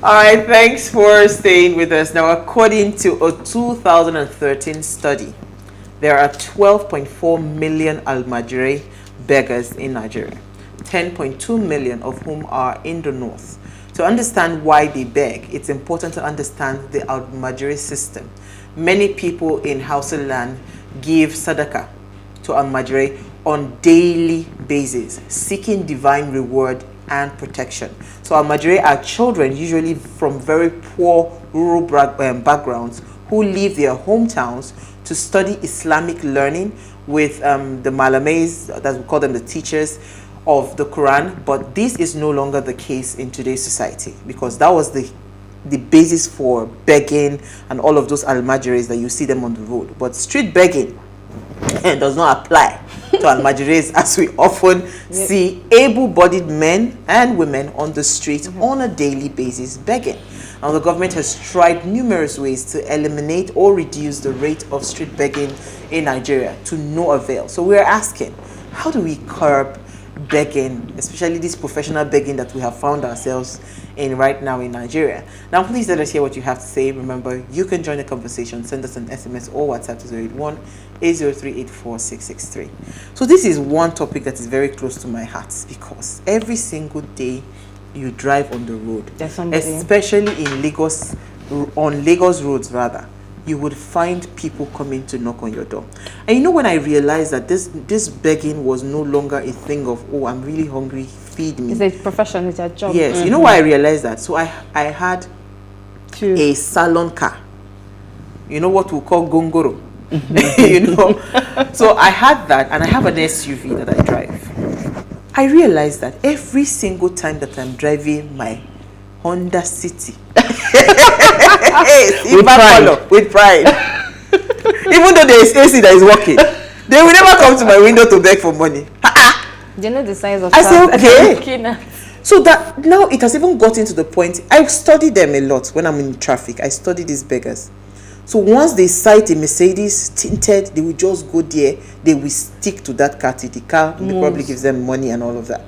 All right, thanks for staying with us. Now, according to a 2013 study, there are 12.4 million Almajiri beggars in Nigeria, 10.2 million of whom are in the north. To understand why they beg, it's important to understand the Almajiri system. Many people in Hausa land give sadaqah to Almajiri on daily basis, seeking divine reward and protection. So Almajiri are children, usually from very poor rural backgrounds, who leave their hometowns to study Islamic learning with the Malamis, that we call them the teachers of the Quran. But this is no longer the case in today's society, because that was the basis for begging and all of those Almajiris that you see them on the road. But street begging does not apply to Almajiris, as we often see able-bodied men and women on the street on a daily basis begging. Now, the government has tried numerous ways to eliminate or reduce the rate of street begging in Nigeria, to no avail. So we're asking, how do we curb begging, especially this professional begging that we have found ourselves in right now in Nigeria? Now, please let us hear what you have to say. Remember, you can join the conversation. Send us an SMS or WhatsApp to 081-803-84663. So this is one topic that is very close to my heart, because every single day you drive on the road, especially in Lagos, on Lagos roads rather, you would find people coming to knock on your door. And you know, when I realized that this begging was no longer a thing of, oh, I'm really hungry, feed me. It's a profession, it's a job. Yes, you know why I realized that? So I had a salon car. You know what we call gongoro? You know? So I had that, and I have an SUV that I drive. I realized that every single time that I'm driving my Honda City, with pride. Even though there is AC that is working, they will never come to my window to beg for money. Do you know the size of I say, okay. So that now it has even gotten to the point, I study them a lot when I'm in traffic. I study these beggars. So once they sight a Mercedes tinted, they will just go there. They will stick to that car till the car probably gives them money and all of that.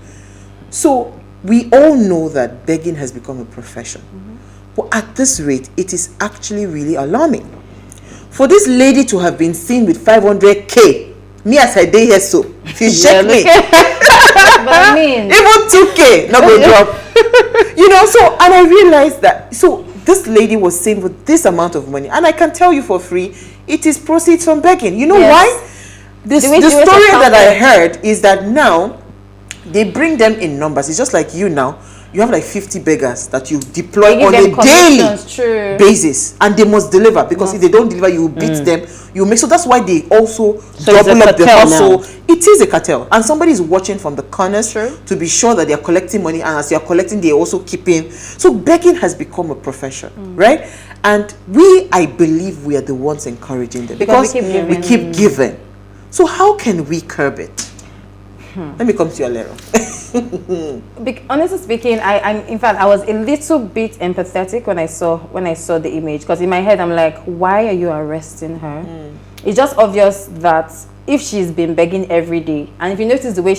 So we all know that begging has become a profession. But at this rate, it is actually really alarming. For this lady to have been seen with 500K, me as I day here, so if you shake me, but I mean, even 2K, not going to drop. You know, so, and I realized that, so this lady was seen with this amount of money, and I can tell you for free, it is proceeds from begging. You know why? The story that I heard is that now they bring them in numbers. It's just like you now. You have like 50 beggars that you deploy on a daily basis, and they must deliver, because if they don't deliver, you beat them. You make, so that's why they also double up the hustle. It is a cartel, and somebody is watching from the corners to be sure that they are collecting money, and as they are collecting, they are also keeping. So begging has become a profession, right? And I believe we are the ones encouraging them, because we keep giving. So how can we curb it? Let me come to your letter. Honestly speaking, in fact, I was a little bit empathetic when I saw the image, because in my head I'm like, why are you arresting her? It's just obvious that if she's been begging every day, and if you notice the way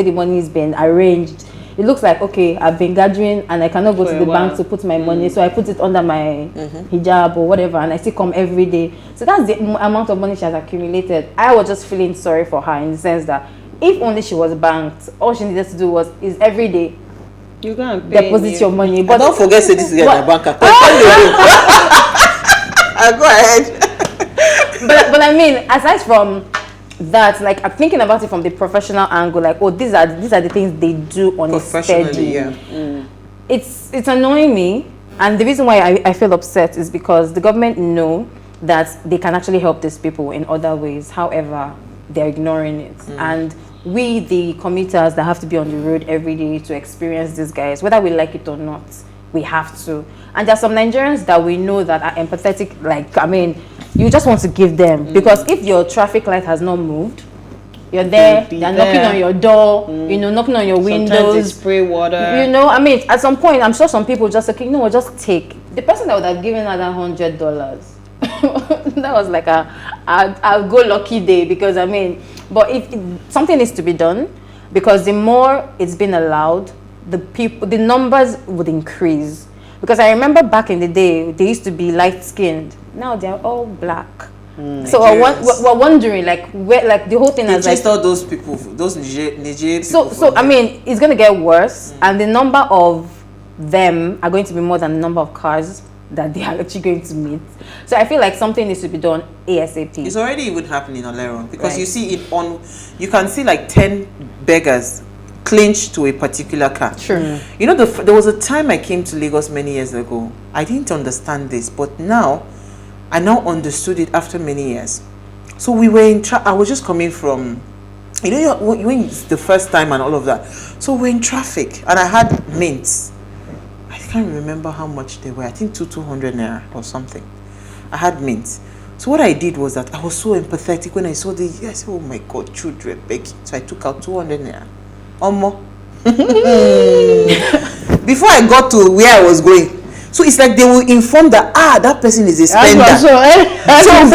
the money is being arranged, it looks like, okay, I've been gathering and I cannot go to the bank to put my money, so I put it under my hijab or whatever, and I still come every day. So that's the amount of money she has accumulated. I was just feeling sorry for her, in the sense that if only she was banked, all she needed to do is every day you can deposit your money. But don't forget, say this is my bank account. Go ahead. but I mean, aside from that, like, I'm thinking about it from the professional angle, like, oh, these are the things they do on a steady. It's annoying me, and the reason why I feel upset is because the government know that they can actually help these people in other ways. However, they're ignoring it, and we, the commuters that have to be on the road every day to experience these guys, whether we like it or not, we have to. And there's some Nigerians that we know that are empathetic. Like, I mean, you just want to give them, because if your traffic light has not moved, you're there, they're knocking on your door, you know, knocking on your windows. Sometimes they spray water. You know, I mean, at some point, I'm sure some people just okay, no, just take. The person that would have given her that $100, that was like a go lucky day, because I mean, but if something needs to be done, because the more it's been allowed, the numbers would increase. Because I remember back in the day, they used to be light-skinned. Now they're all black. So we're wondering, like, where, like, the whole thing is like... all those people, those Niger people. So I mean, it's going to get worse, and the number of them are going to be more than the number of cars that they are actually going to meet. So I feel like something needs to be done ASAP. It's already even happening on Leron, because you see it on, you can see like 10 beggars clinched to a particular car. Sure. You know, there was a time I came to Lagos many years ago. I didn't understand this, but now I now understood it after many years. So we were in I was just coming from, you know, when it's the first time and all of that. So we're in traffic, and I had mints. I can't remember how much they were. I think 200 naira or something. I had mints. So what I did was that I was so empathetic when I saw I said, oh my God, children begging. So I took out 200 naira. Omo. Before I got to where I was going. So it's like they will inform that, that person is a spender. So for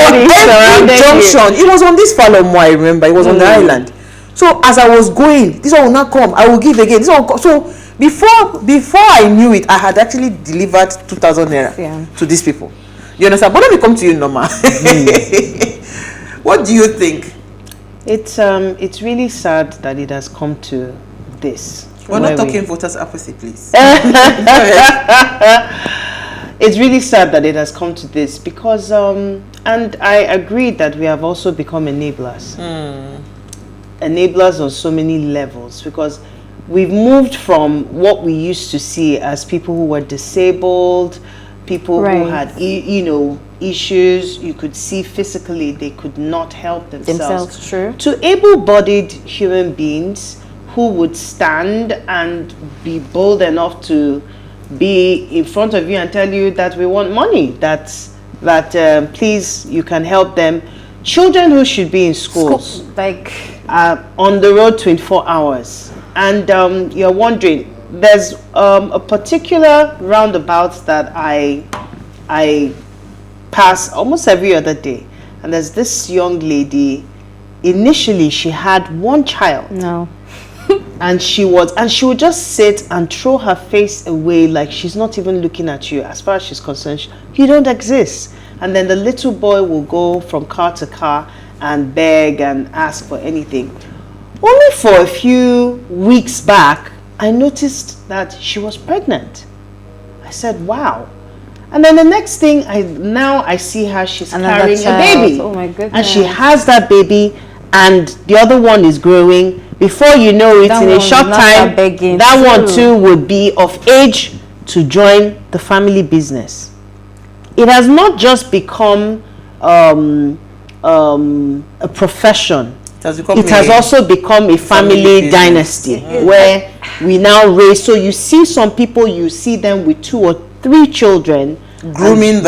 every junction, it was on this Falomo, I remember. It was on the island. So as I was going, this one will not come. I will give again. This one will come. So before I knew it, I had actually delivered 2,000 naira to these people. You understand? But let me come to you, Norma. What do you think? It's really sad that it has come to this. We're not talking voters apathy, please. It's really sad that it has come to this because, and I agree that we have also become enablers. Enablers on so many levels, because we've moved from what we used to see as people who were disabled, people who had, issues. You could see physically they could not help themselves. True. To able-bodied human beings who would stand and be bold enough to be in front of you and tell you that we want money, that please, you can help them. Children who should be in schools, like on the road 24 hours. And you're wondering, there's a particular roundabout that I pass almost every other day. And there's this young lady, initially she had one child. No. And she would just sit and throw her face away like she's not even looking at you. As far as she's concerned, you don't exist. And then the little boy will go from car to car and beg and ask for anything. Only for a few weeks back, I noticed that she was pregnant. I said, wow. And then the next thing, I see her, she's carrying a baby. Oh my goodness. And she has that baby, and the other one is growing. Before you know it, in a short time, that one too would be of age to join the family business. It has not just become a profession. It has also become a family dynasty where we now raise. So you see some people, you see them with 2 or 3 children, grooming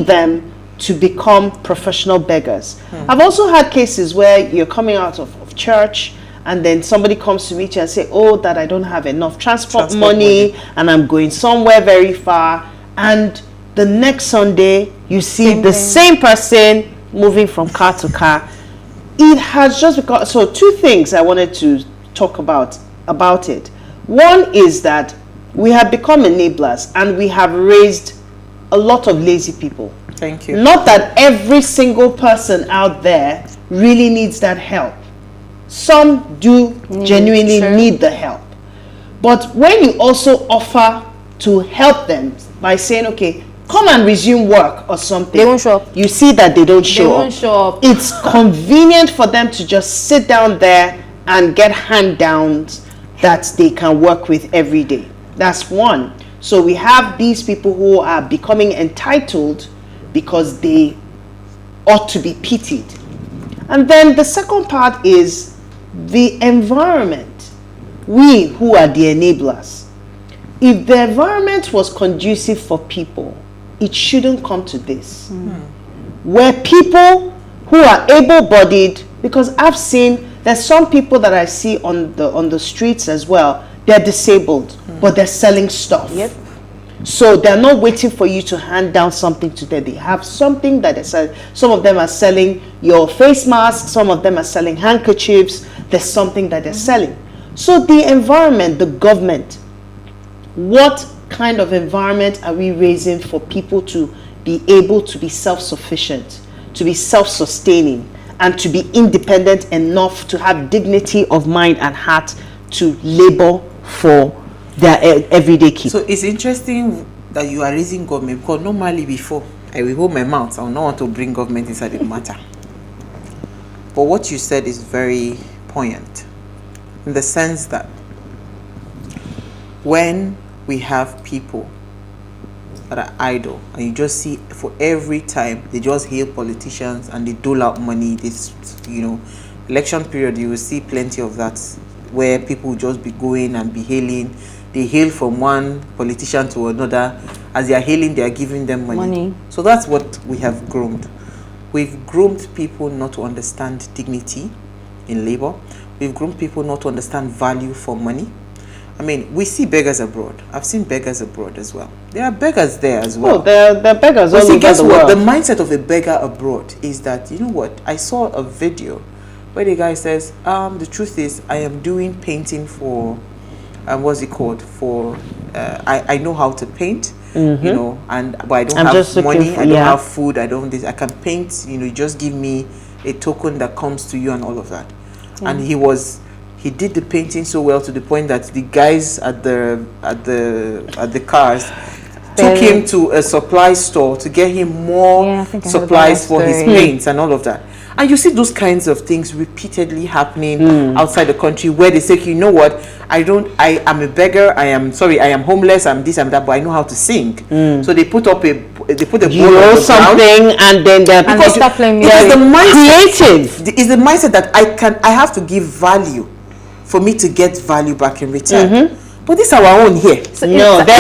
them to become professional beggars. I've also had cases where you're coming out of church, and then somebody comes to meet you and say, oh, that I don't have enough transport money and I'm going somewhere very far. And the next Sunday, you see the same person moving from car to car. It has just become, so 2 things I wanted to talk about it. One is that we have become enablers and we have raised a lot of lazy people. Thank you. Not that every single person out there really needs that help. Some do genuinely need the help. But when you also offer to help them by saying, okay, come and resume work or something, they won't show up. You see that they don't show up. It's convenient for them to just sit down there and get hand-downs that they can work with every day. That's one. So we have these people who are becoming entitled because they ought to be pitied. And then the second part is the environment. We who are the enablers. If the environment was conducive for people, it shouldn't come to this. Where people who are able-bodied, because I've seen, there's some people that I see on the streets as well, they're disabled, but they're selling stuff. Yep. So they're not waiting for you to hand down something to them. They have something that they sell. Some of them are selling your face masks, some of them are selling handkerchiefs. There's something that they're selling. So the environment, the government, what kind of environment are we raising for people to be able to be self-sufficient, to be self-sustaining, and to be independent enough to have dignity of mind and heart to labor for their everyday keep? So it's interesting that you are raising government, because normally before I will hold my mouth, I will not want to bring government inside the matter. But what you said is very poignant, in the sense that when we have people that are idle, and you just see for every time they just hail politicians and they dole out money, this, you know, election period, you will see plenty of that, where people will just be going and be hailing. They hail from one politician to another. As they are hailing, they are giving them money. So that's what we have groomed. We've groomed people not to understand dignity in labor. We've groomed people not to understand value for money. I mean, we see beggars abroad. I've seen beggars abroad as well. There are beggars there as well. Oh, there are beggars all over the world. Guess what? The mindset of a beggar abroad is that, you know what? I saw a video where the guy says, the truth is, I am doing painting for, what's it called? For, I know how to paint, you know, but I don't have money, I don't have food, I don't this. I can paint, you know, you just give me a token that comes to you and all of that. And he did the painting so well to the point that the guys at the cars took him to a supply store to get him more supplies for his paints and all of that. And you see those kinds of things repeatedly happening outside the country, where they say, you know what, I am a beggar, I am homeless, I'm this, I'm that, but I know how to sing. So they put a bowl on the something, and then they start playing music. It's the mindset, it's the mindset that I have to give value for me to get value back in return. But this is our own here. So no, do you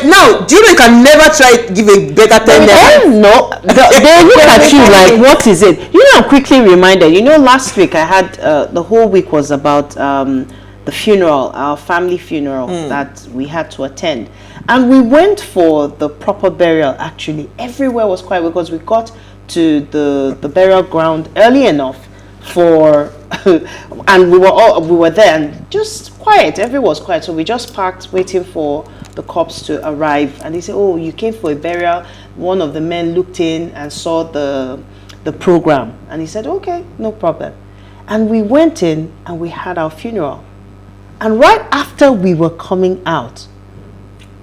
know you can never try give a beggar 10 naira? No, they look at you like, what is it? You know, I'm quickly reminded. You know, last week I had the whole week was about the funeral, our family funeral that we had to attend, and we went for the proper burial. Actually, everywhere was quiet because we got to the burial ground early enough for and we were there and just quiet, everyone was quiet, so we just parked waiting for the cops to arrive. And they said, oh, you came for a burial. One of the men looked in and saw the program, and he said, okay, no problem. And we went in and we had our funeral, and right after we were coming out,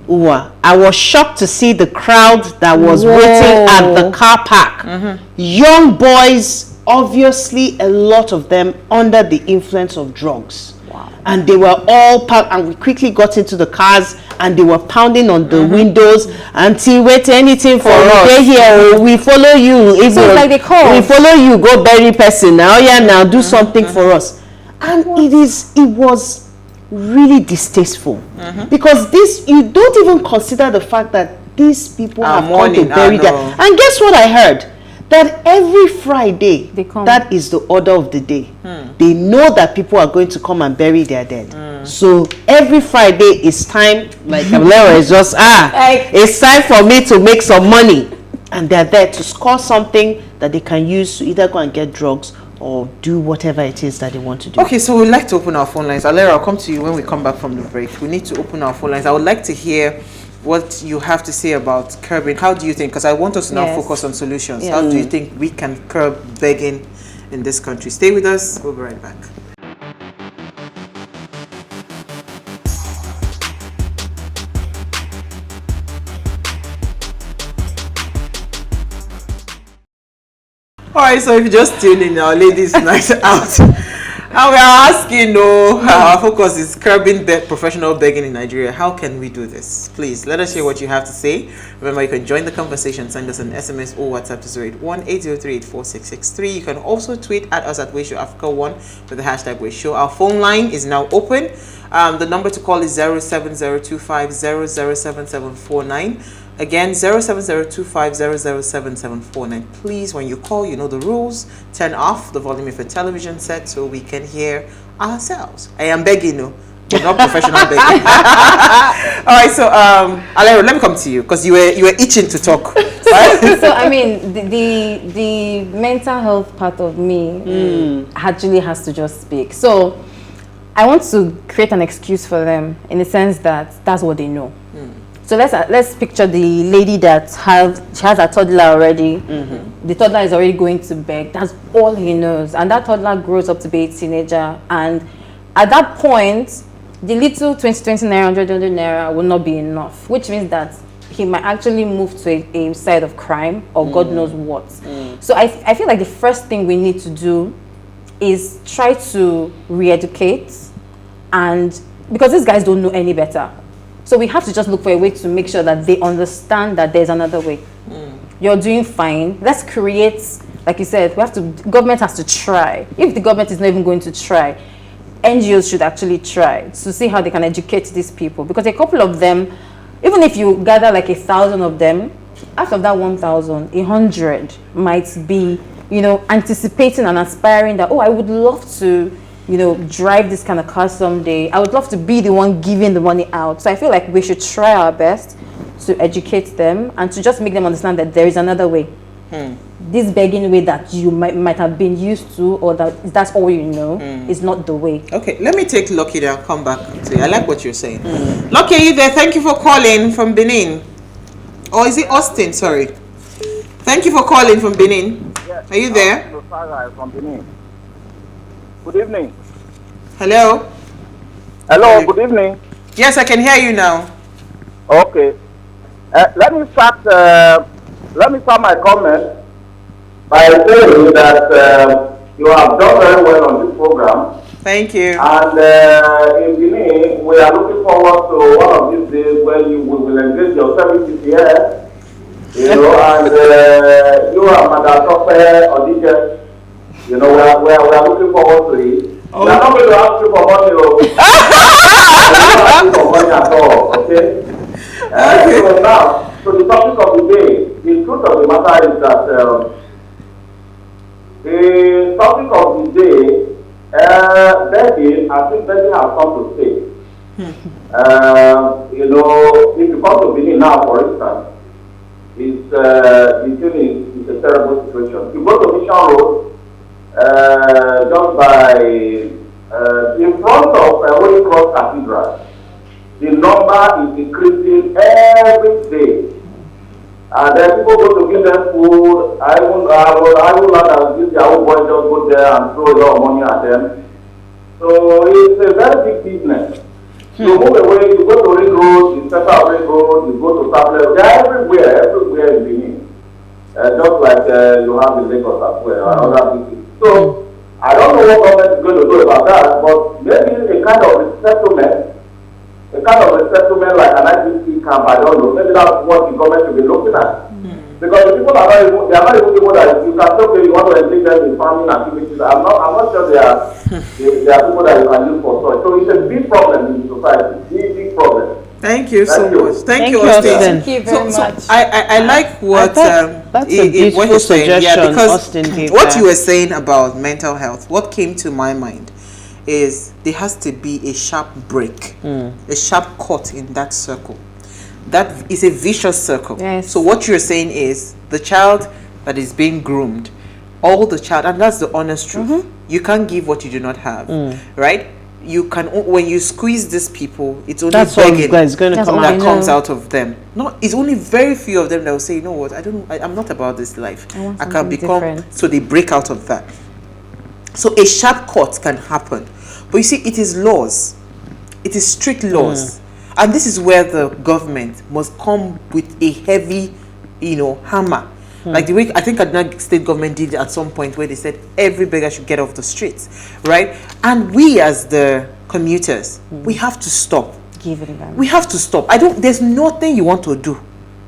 I was shocked to see the crowd that was waiting at the car park. Young boys, obviously a lot of them under the influence of drugs. And they were all and we quickly got into the cars and they were pounding on the windows. Auntie, wait, anything for us. Stay here, we follow you. So it's like they call. We follow you, go bury person now. Yeah, now do something for us. And it was really distasteful because you don't even consider the fact that these people have come to bury them. And guess what I heard? That every Friday, that is the order of the day. They know that people are going to come and bury their dead. So every Friday is time, like Ablera is just, it's time for me to make some money. And they're there to score something that they can use to either go and get drugs or do whatever it is that they want to do. Okay, so we'd like to open our phone lines. Alera, I'll come to you when we come back from the break. We need to open our phone lines. I would like to hear what you have to say about curbing. How do you think, because I want us to now focus on solutions, how do you think we can curb begging in this country? Stay with us, we'll be right back. Alright, so if you just tune in, our ladies night out. And we are asking, our focus is curbing professional begging in Nigeria. How can we do this? Please, let us hear what you have to say. Remember, you can join the conversation. Send us an SMS or WhatsApp to 081-803-84663. You can also tweet at us at WayShowAfrica1 with the hashtag WayShow. Our phone line is now open. The number to call is 07025007749. Again, 07025007749. Please, when you call, you know the rules. Turn off the volume of your television set so we can hear ourselves. I am begging you, but not professional begging. All right, so Alero, let me come to you because you were itching to talk. Right? So I mean, the mental health part of me actually has to just speak. So I want to create an excuse for them in the sense that that's what they know. So let's picture the lady that she has a toddler already. The toddler is already going to beg. That's all he knows, and that toddler grows up to be a teenager. And at that point, the little 20 naira, 100 naira will not be enough, which means that he might actually move to a side of crime or God knows what. So I feel like the first thing we need to do is try to re-educate, and because these guys don't know any better. So we have to just look for a way to make sure that they understand that there's another way. You're doing fine. Let's create, like you said, government has to try. If the government is not even going to try, NGOs should actually try to see how they can educate these people. Because a couple of them, even if you gather like 1,000 of them, out of that 1,000, 100 might be, anticipating and aspiring that, oh, I would love to, drive this kind of car someday. I would love to be the one giving the money out. So I feel like we should try our best to educate them and to just make them understand that there is another way. This begging way that you might have been used to, or that's all you know, is not the way. Okay, let me take Lucky there and come back to you. I like what you're saying. Lucky, are you there? Thank you for calling from Benin. Or is it Austin? Sorry. Thank you for calling from Benin. Yes, are you there? From Benin. Good evening. Hello? Hello, good evening. Yes, I can hear you now. Okay. Let me start my comment by saying that you have done very well on this program. Thank you. And in Benin, we are looking forward to one of these days when you will engage your services here. And you are Madam Tope Odije. We are looking forward to it. Oh. We are not going to ask you for money. We are not asking for money at all. Okay? So now, so the topic of the day, the truth of the matter is that the topic of the day, begging, I think begging has come to stay. If you come to Benin now, for instance, it's a terrible situation. You go to Mission Road, just by in front of Holy Cross Cathedral, the number is increasing every day. And then people go to give them food. I would like to give their own boys just go there and throw a lot of money at them. So it's a very big business. You move away, you go to Ring Road, you step out Ring Road, you go to Tablet. They're everywhere in Benin. Just like you have in Lagos as well, and other cities. So I don't know what government is going to do about that, but maybe a kind of resettlement like an IDP camp, I don't know. Maybe that's what the government should be looking at. Because the people are not even people that you can say, okay, you want to engage them in farming activities. I'm not sure they are people that you can use for such. So it's a big problem in the society, big problem. Thank you so much. Thank you, Austin. Thank you very much. So I like what that's a beautiful suggestion, yeah, because Austin gave what you were saying about mental health, what came to my mind is there has to be a sharp break, a sharp cut in that circle. That is a vicious circle. Yes. So what you're saying is the child that is being groomed, and that's the honest truth. You can't give what you do not have, right? You can, when you squeeze these people, it's only begging that comes out of them. No, it's only very few of them that will say, you know what, I'm not about this life. I can become different. So they break out of that. So a sharp cut can happen. But you see, it is laws. It is strict laws. And this is where the government must come with a heavy, hammer. Like the way I think Kaduna state government did at some point, where they said every beggar should get off the streets, right? And we as the commuters, we have to stop. We have to stop. There's nothing you want to do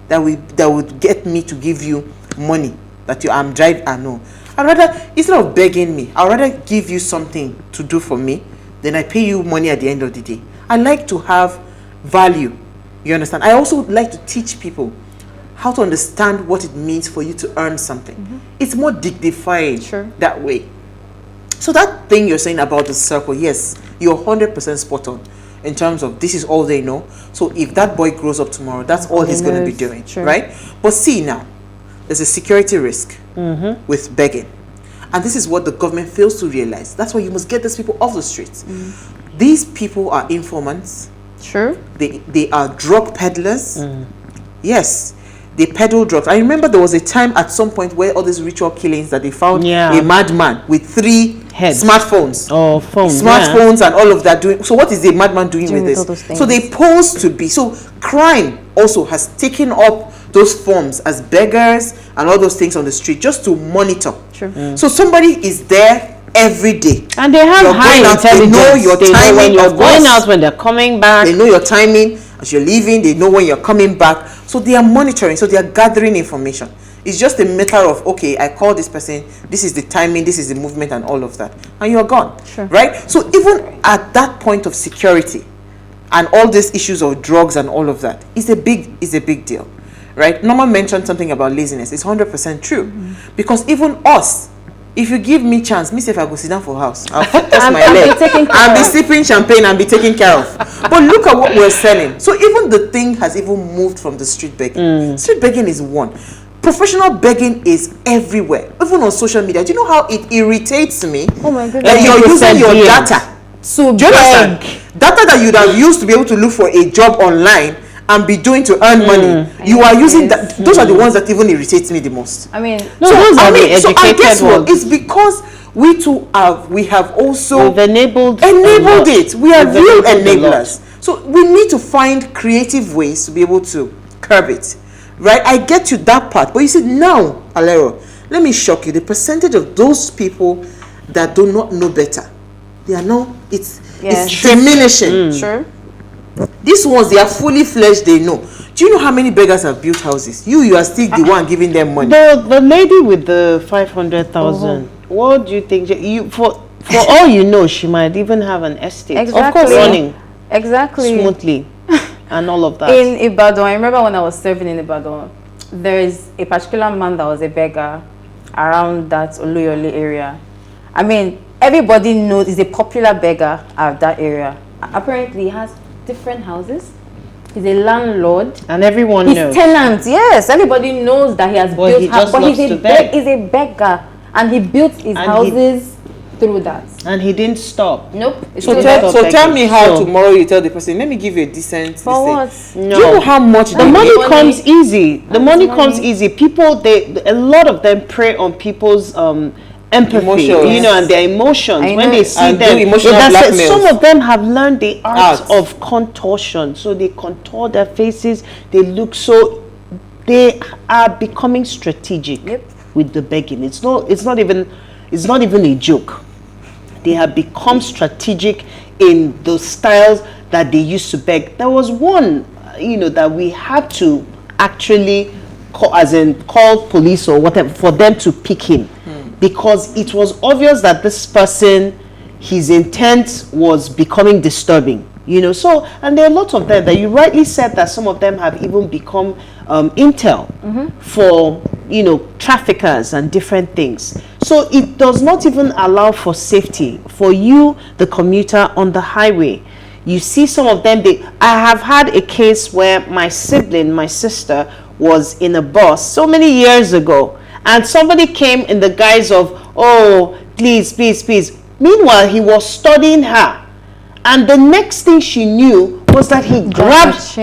that would get me to give you money that I'm driving. I know. I'd rather, instead of begging me, I'd rather give you something to do for me, then I pay you money at the end of the day. I like to have value. You understand? I also like to teach people how to understand what it means for you to earn something. It's more dignified that way. So that thing you're saying about the circle, yes, you're 100% spot on in terms of this is all they know. So if that boy grows up tomorrow, that's all he's going to be doing, right? But see now, there's a security risk with begging. And this is what the government fails to realize. That's why you must get these people off the streets. These people are informants. True. They are drug peddlers. Yes, they peddle drugs. I remember there was a time at some point where all these ritual killings that they found a madman with 3 heads, smartphones, phones, smartphones, and all of that doing. So what is the madman doing with this? So they pose to be. So crime also has taken up those forms as beggars and all those things on the street just to monitor. True. So somebody is there every day, and they have high intelligence. They know your timing when you're going out, when they're coming back. They know your timing as you're leaving. They know when you're coming back. So they are monitoring. So they are gathering information. It's just a matter of, okay, I call this person. This is the timing. This is the movement, and all of that, and you're gone. Sure. Right. So even at that point of security, and all these issues of drugs and all of that is a big deal. Right. Norma mentioned something about laziness. It's 100% true, because even us, if you give me chance, me say if I go sit down for house, I'll test my leg, I'll be sipping champagne and be taken care of. But look at what we're selling. So even the thing has even moved from the street begging. Street begging is one. Professional begging is everywhere, even on social media. Do you know how it irritates me? Oh my goodness. That you're using your data. So do you understand? Data that you'd have used to be able to look for a job online and be doing to earn money. You are using that. Those are the ones that even irritates me the most. I mean, those are the educated and guess what? ones. It's because we too have also enabled it. We are real enablers. So we need to find creative ways to be able to curb it. Right? I get you that part. But you see, now, Alero, let me shock you. The percentage of those people that do not know better, they are now, it's diminishing. Sure. These ones, they are fully fledged, they know. Do you know how many beggars have built houses? You are still the one giving them money. The lady with the 500,000, what do you think? For all you know, she might even have an estate. Exactly. Of course, running smoothly. And all of that. In Ibadan, I remember when I was serving in Ibadan, there is a particular man that was a beggar around that Oluyole area. I mean, everybody knows he's a popular beggar at that area. Apparently, he has different houses. He's a landlord, and everyone knows. His tenants, yes, everybody knows that he has built. But he's a beggar, and he built his houses through that. And he didn't stop. Nope. So tell me how tomorrow you tell the person, let me give you a decent. For what? No. Do you know how much the money comes easy? The money comes easy. People, a lot of them prey on people's empathy, emotions. And their emotions when they see and them. Some of them have learned the art of contortion, so they contour their faces. They look they are becoming strategic with the begging. It's not even a joke. They have become strategic in the styles that they used to beg. There was one, that we had to actually call police or whatever for them to pick him. Because it was obvious that this person, his intent was becoming disturbing, So, and there are a lot of them that you rightly said that some of them have even become intel for, traffickers and different things. So it does not even allow for safety for you, the commuter on the highway. You see some of them, I have had a case where my sister was in a bus so many years ago. And somebody came in the guise of, oh, please, please, please. Meanwhile, he was studying her. And the next thing she knew was that he grabbed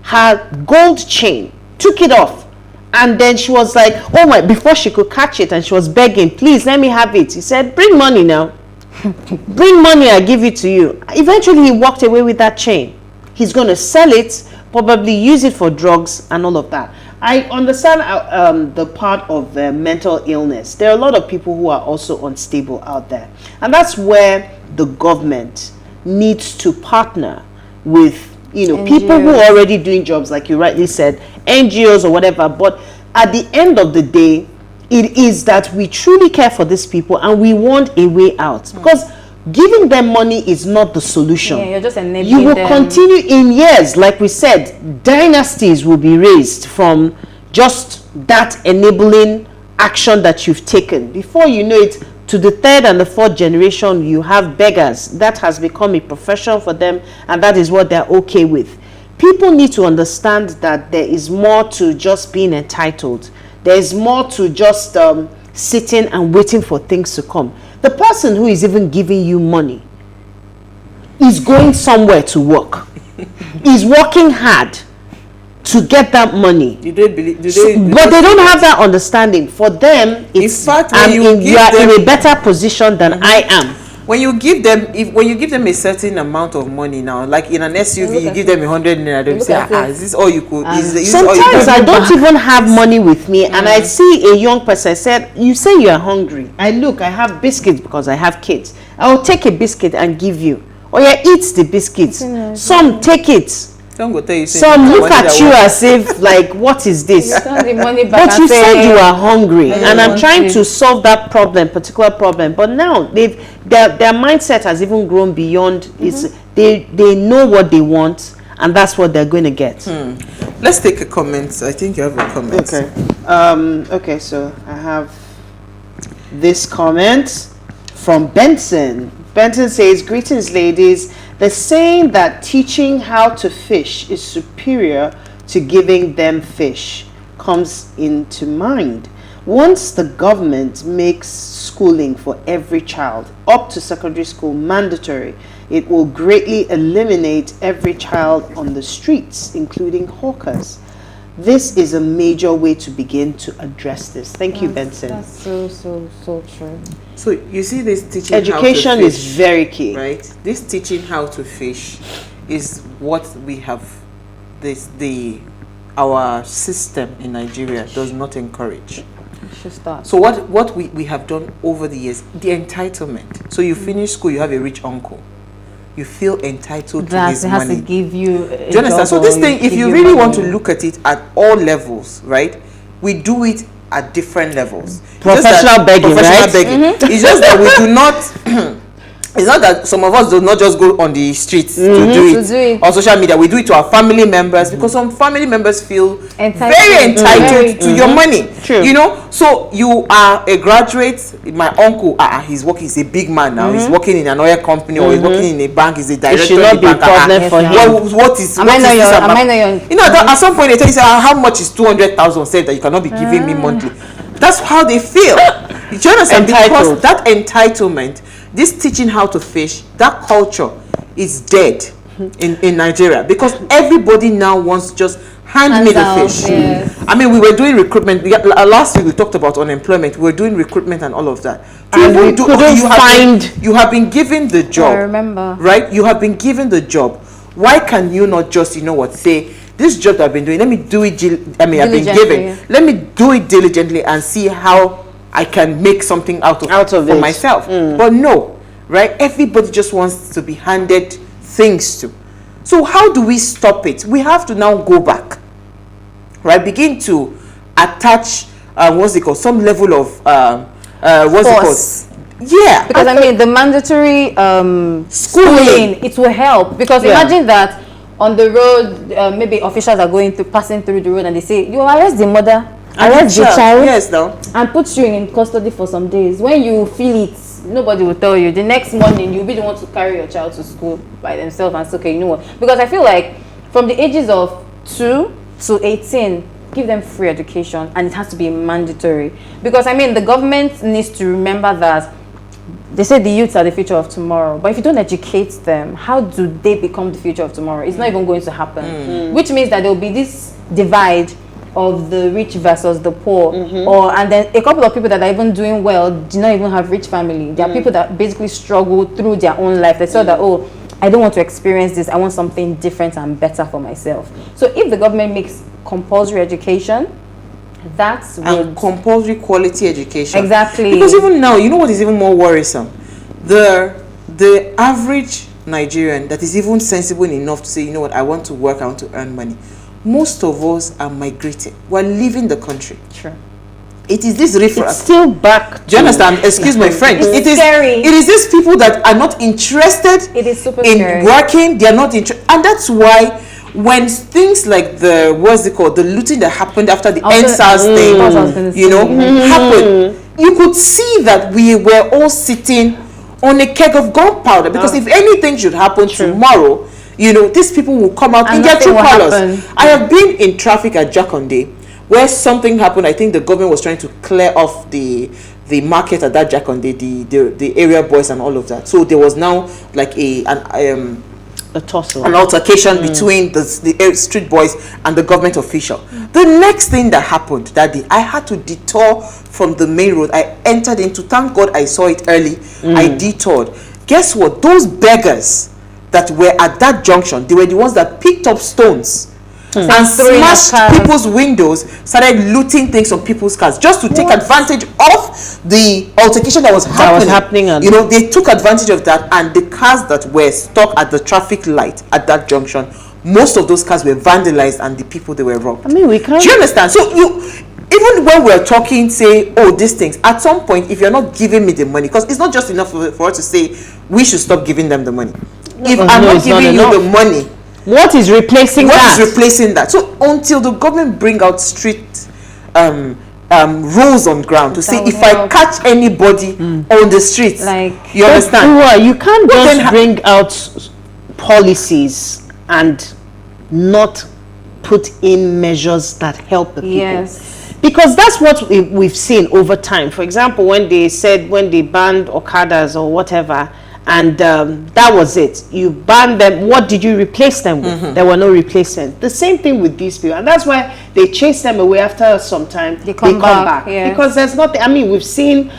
her gold chain, took it off. And then she was like, oh my, before she could catch it, and she was begging, please, let me have it. He said, bring money now. Bring money, I give it to you. Eventually, he walked away with that chain. He's going to sell it, probably use it for drugs and all of that. I understand the part of mental illness. There are a lot of people who are also unstable out there. And that's where the government needs to partner with, people who are already doing jobs, like you rightly said, NGOs or whatever. But at the end of the day, it is that we truly care for these people and we want a way out. Because giving them money is not the solution. Yeah, you're just enabling You will them. continue in years, like we said, dynasties will be raised from just that enabling action that you've taken. Before you know it, to the third and the fourth generation, you have beggars. That has become a profession for them, and that is what they're okay with. People need to understand that there is more to just being entitled. There is more to just sitting and waiting for things to come. The person who is even giving you money is going somewhere to work. Is working hard to get that money. Do they believe? But they don't have that understanding. For them, it's in fact, you are in a better position than I am. When you give them, a certain amount of money now, like in an SUV, you give them 100 naira, they say, is this all you could? Sometimes I don't even have money with me, and I see a young person. I said, you say you are hungry. I have biscuits because I have kids. I will take a biscuit and give you. Or eat the biscuits. Some take it. Some go tell you. Some look at you as if like, what is this? But you said you are hungry, and I'm trying to solve that particular problem. But now their mindset has even grown beyond. They know what they want, and that's what they're going to get. Let's take a comment. I think you have a comment. Okay. Okay. So I have this comment from Benson. Benson says, "Greetings, ladies. The saying that teaching how to fish is superior to giving them fish comes into mind. Once the government makes schooling for every child up to secondary school mandatory, it will greatly eliminate every child on the streets, including hawkers. This is a major way to begin to address this." Thank you, Benson. That's so true. So you see, this teaching Education how to fish, is very key, right? This teaching how to fish is what we have. Our system in Nigeria does not encourage. Should start. So what we have done over the years, the entitlement. So you finish school, you have a rich uncle. You feel entitled to his money. Has to give you. Do you understand? So this thing, if you really want to look at it at all levels, right? We do it at different levels. Professional begging, right? It's just that we do not. It's not that some of us do not just go on the streets to do it on social media. We do it to our family members because some family members feel very entitled to your money. True. You know, so you are a graduate. My uncle, he's working. He's a big man now. He's working in an oil company or he's working in a bank. He's a director. It should not be a problem for him. What is am I not young? You know, at some point they tell you, how much is 200,000? Said that you cannot be giving me monthly. That's how they feel. You understand? Because that entitlement. This teaching how to fish, that culture is dead in Nigeria because everybody now wants to just hand me the fish. Yes. I mean, we were doing recruitment. Last week we talked about unemployment. We were doing recruitment and all of that. You have been given the job. I remember. Right? You have been given the job. Why can you not just, say, this job that I've been doing, let me do it, I've been given. Let me do it diligently and see how I can make something out of it for myself. But no, right? Everybody just wants to be handed things to. So how do we stop it? We have to now go back, right? Begin to attach some level of force. Yeah, because I mean the mandatory schooling, it will help because imagine that on the road, maybe officials are passing through the road and they say, you arrest the mother. Arrest the child, yes, no, and put you in custody for some days. When you feel it, nobody will tell you. The next morning, you'll be the one to carry your child to school by themselves and say, okay, you know what? Because I feel like from the ages of 2 to 18, give them free education, and it has to be mandatory. Because I mean, the government needs to remember that they say the youths are the future of tomorrow, but if you don't educate them, how do they become the future of tomorrow? It's not even going to happen. Which means that there will be this divide of the rich versus the poor, and then a couple of people that are even doing well do not even have rich family. There are people that basically struggle through their own life. They saw that, oh, I don't want to experience this. I want something different and better for myself. So if the government makes compulsory education, that's and compulsory quality education. Exactly. Because even now, you know what is even more worrisome? The average Nigerian that is even sensible enough to say, you know what, I want to work, I want to earn money. Most of us are migrating. We're leaving the country. Sure. It is this referral. It's still back. Do you understand? Excuse my French. It's scary. It is these people that are not interested in working. They are not interested, and that's why when things like the looting that happened after the NSAS thing, happened, you could see that we were all sitting on a keg of gunpowder because if anything should happen tomorrow, these people will come out in their true colors. I have been in traffic at Jakande where something happened. I think the government was trying to clear off the the market at that Jakonde, the area boys and all of that. So there was now like a tussle, an altercation between the street boys and the government official. The next thing that happened that day, I had to detour from the main road. I entered into, thank God I saw it early, I detoured. Guess what? Those beggars that were at that junction, they were the ones that picked up stones and smashed people's windows, started looting things from people's cars just to take advantage of the altercation that was happening. You know, they took advantage of that, and the cars that were stuck at the traffic light at that junction, most of those cars were vandalized and the people, they were robbed. I mean, we can't. Do you understand? So even when we're talking, say, oh, these things, at some point, if you're not giving me the money, because it's not just enough for us to say we should stop giving them the money. If I'm not giving you the money, what is replacing that? What is replacing that? So until the government bring out strict rules on ground to say, if I catch anybody on the streets, like, you understand? You can't just bring out policies and not put in measures that help the people. Yes. Because that's what we've seen over time. For example, when they banned Okadas or whatever, and that was it. You banned them. What did you replace them with? There were no replacements. The same thing with these people, and that's why they chase them away. After some time, they come back. Yes. Because there's nothing. I mean, we've seen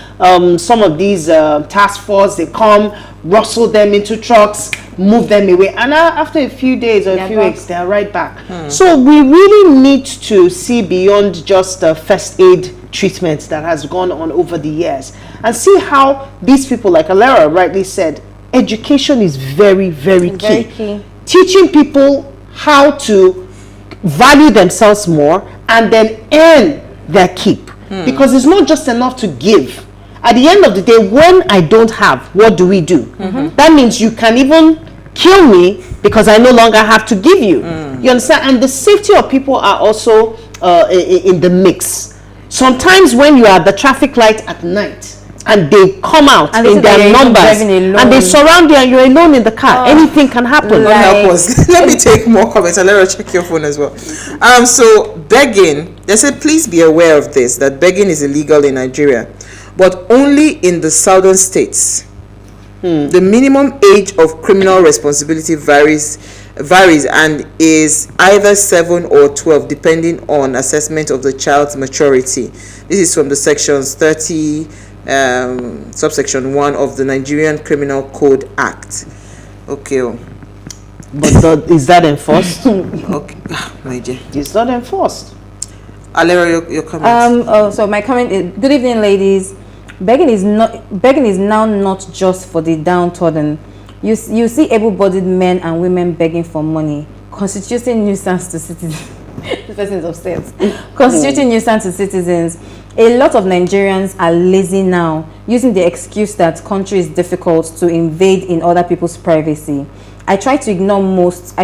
some of these task force. They come, rustle them into trucks, move them away, and after a few days or a few weeks, they are right back. So we really need to see beyond just the first aid treatment that has gone on over the years, and see how these people, like Alera rightly said, education is very, very key. Teaching people how to value themselves more and then earn their keep, because it's not just enough to give. At the end of the day, when I don't have, what do we do? That means you can even kill me because I no longer have to give you. You understand? And the safety of people are also in the mix. Sometimes when you are at the traffic light at night and they come out in their numbers and they surround you and you're alone in the car, anything can happen. Help us. Let me take more comments and let her check your phone as well. So begging, they said, please be aware of this, that begging is illegal in Nigeria, but only in the southern states. The minimum age of criminal responsibility varies and is either 7 or 12 depending on assessment of the child's maturity. This is from the sections 30 subsection 1 of the Nigerian Criminal Code Act. Okay. But is that enforced? Okay, my dear, it's not enforced. Alera, your comment. So my comment is, good evening, ladies. Begging is now not just for the downtrodden. You see able-bodied men and women begging for money, constituting nuisance to citizens. This person is upset. Constituting nuisance to citizens. A lot of Nigerians are lazy now, using the excuse that country is difficult to invade in other people's privacy. I try to ignore most,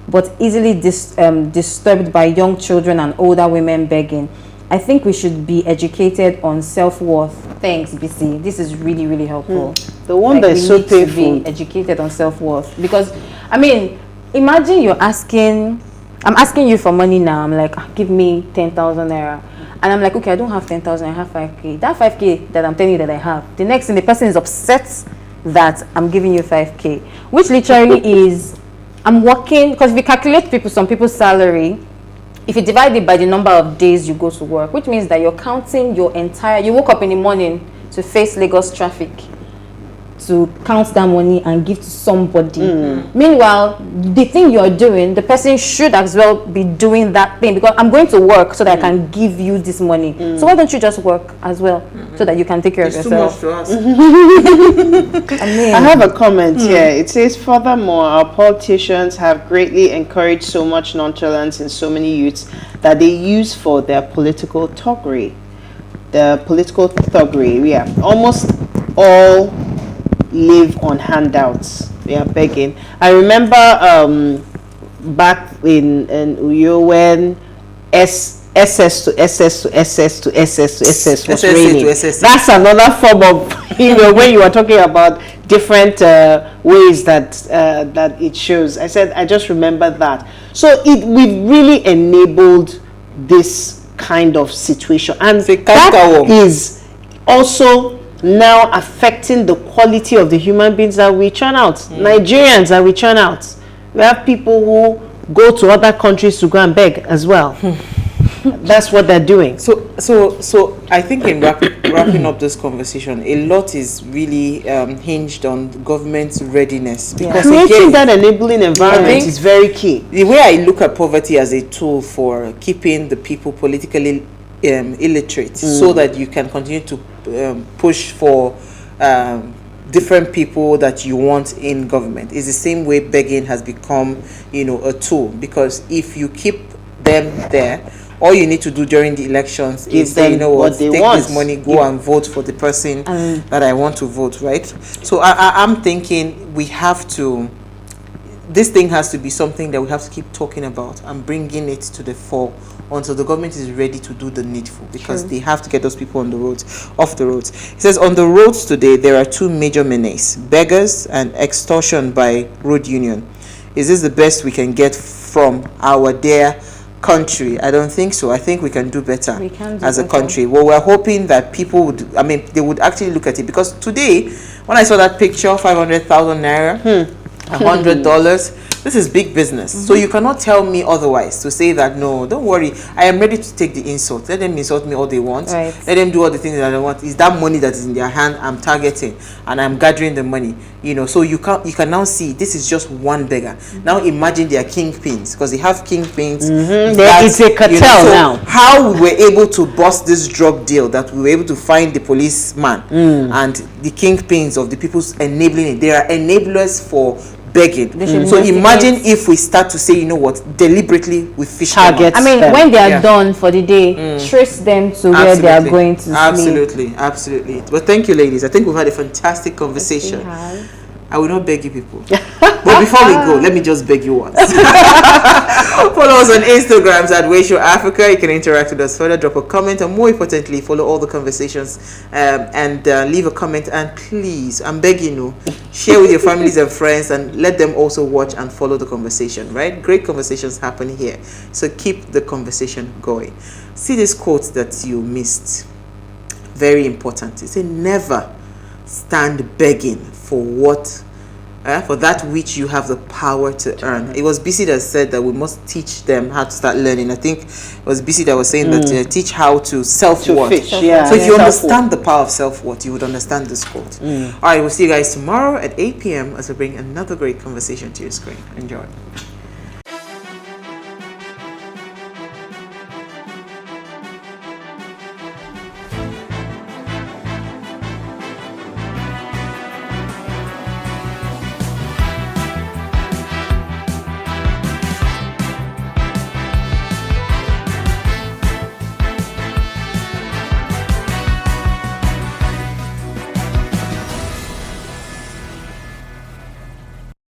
but easily disturbed by young children and older women begging. I think we should be educated on self-worth. Thanks, BC. This is really, really helpful. The one that is so painful. To be educated on self-worth. Because, I mean, imagine I'm asking you for money now. I'm like, give me 10,000 naira. And I'm like, okay, I don't have 10,000, I have 5K. That 5K that I'm telling you that I have, the next thing, the person is upset that I'm giving you 5K. Which literally is, I'm working, because if you calculate some people's salary, if you divide it by the number of days you go to work, which means that you're counting you woke up in the morning to face Lagos traffic, to count that money and give to somebody. Meanwhile, the thing you're doing, the person should as well be doing that thing, because I'm going to work so that I can give you this money. So why don't you just work as well so that you can take care of yourself? Too much to ask. I have a comment here. It says, furthermore, our politicians have greatly encouraged so much nonchalance in so many youths that they use for their political thuggery. Almost all live on handouts. They are begging. I remember back in Uyo when SS to SS to SS to SS to SS was raining. That's another form of, when you are talking about different ways that it shows. I said, I just remember that. So we've really enabled this kind of situation, and that is also now affecting the quality of the human beings that we churn out. Nigerians that we churn out. We have people who go to other countries to go and beg as well. That's what they're doing. So I think in wrapping up this conversation, a lot is really hinged on government's readiness. Because creating that enabling environment is very key. The way I look at poverty as a tool for keeping the people politically illiterate, so that you can continue to push for different people that you want in government, is the same way begging has become, a tool. Because if you keep them there, all you need to do during the elections is say, take this money, go and vote for the person that I want to vote, right? So I'm thinking we have to, this thing has to be something that we have to keep talking about and bringing it to the fore until the government is ready to do the needful, because they have to get those people on the roads, off the roads. It says, on the roads today, there are two major menaces: beggars and extortion by road union. Is this the best we can get from our dear country? I don't think so. I think we can do better as a country. Well, we're hoping that people would, they would actually look at it, because today, when I saw that picture, 500,000 naira, $100, this is big business. So you cannot tell me otherwise, to say that, no, don't worry, I am ready to take the insult. Let them insult me all they want. Let them do all the things that I want. Is that money that is in their hand I'm targeting, and I'm gathering the money. So you can now see this is just one beggar. Now imagine their kingpins, because they have kingpins. It's a cartel now. How we were able to bust this drug deal, that we were able to find the policeman and the kingpins of the people's enabling it. They are enablers for begging. So imagine if we start to say, deliberately we fish targets. When they are done for the day, trace them to where they are going to sleep. Absolutely. But thank you, ladies. I think we've had a fantastic conversation. I will not beg you people. But before we go, let me just beg you once. Follow us on Instagram at PlusTvAfrica. You can interact with us further, drop a comment, and more importantly, follow all the conversations and leave a comment. And please, I'm begging you, share with your families and friends, and let them also watch and follow the conversation, right? Great conversations happen here. So keep the conversation going. See this quote that you missed. Very important. It says, never stand begging for for that which you have the power to earn. It was BC that said that we must teach them how to start learning. I think it was BC that was saying that teach how to self-worth. So if you understand the power of self-worth, you would understand this quote. All right, we'll see you guys tomorrow at 8 p.m. as we bring another great conversation to your screen. Enjoy.